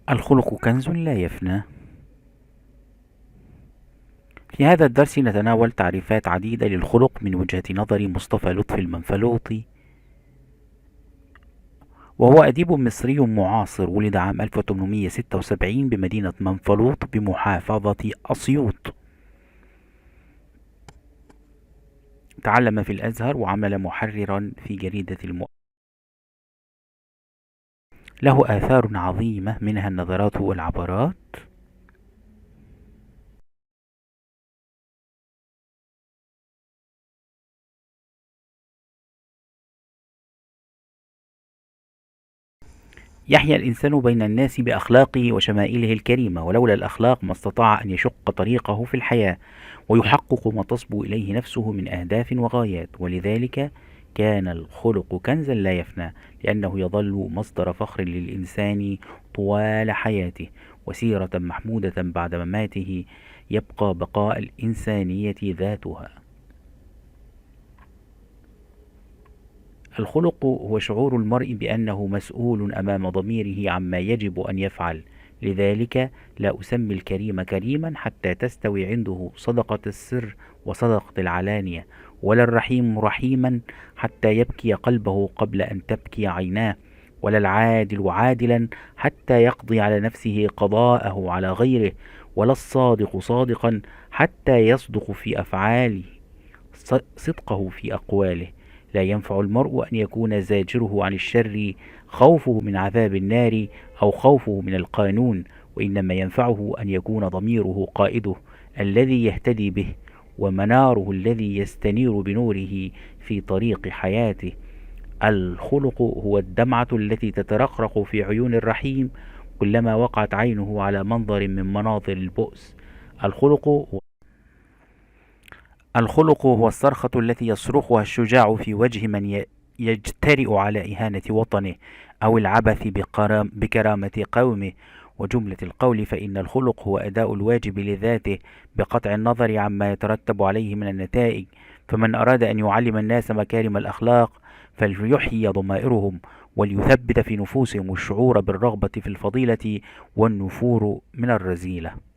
الخلق كنز لا يفنى. في هذا الدرس نتناول تعريفات عديدة للخلق من وجهة نظر مصطفى لطفي المنفلوطي، وهو أديب مصري معاصر ولد عام 1876 بمدينة منفلوط بمحافظة أسيوط. تعلم في الأزهر وعمل محررا في جريدة له آثار عظيمة منها النظرات والعبرات. يحيا الإنسان بين الناس بأخلاقه وشمائله الكريمة، ولولا الأخلاق ما استطاع أن يشق طريقه في الحياة ويحقق ما تصبو إليه نفسه من أهداف وغايات، ولذلك كان الخلق كنزا لا يفنى، لأنه يظل مصدر فخر للإنسان طوال حياته، وسيرة محمودة بعد مماته يبقى بقاء الإنسانية ذاتها. الخلق هو شعور المرء بأنه مسؤول أمام ضميره عما يجب أن يفعل، لذلك لا أسمي الكريم كريما حتى تستوي عنده صدقة السر وصدقة العلانية، ولا الرحيم رحيما حتى يبكي قلبه قبل أن تبكي عيناه، ولا العادل عادلا حتى يقضي على نفسه قضاءه على غيره، ولا الصادق صادقا حتى يصدق في أفعاله صدقه في أقواله. لا ينفع المرء أن يكون زاجره عن الشر خوفه من عذاب النار أو خوفه من القانون، وإنما ينفعه أن يكون ضميره قائده الذي يهتدي به، ومناره الذي يستنير بنوره في طريق حياته. الخلق هو الدمعة التي تترقرق في عيون الرحيم كلما وقعت عينه على منظر من مناظر البؤس. الخلق الخلق هو الصرخة التي يصرخها الشجاع في وجه من يجترئ على إهانة وطنه أو العبث بكرامة قومه. وجملة القول فإن الخلق هو أداء الواجب لذاته بقطع النظر عما يترتب عليه من النتائج، فمن أراد أن يعلم الناس مكارم الأخلاق فليحيي ضمائرهم وليثبت في نفوسهم الشعور بالرغبة في الفضيلة والنفور من الرذيلة.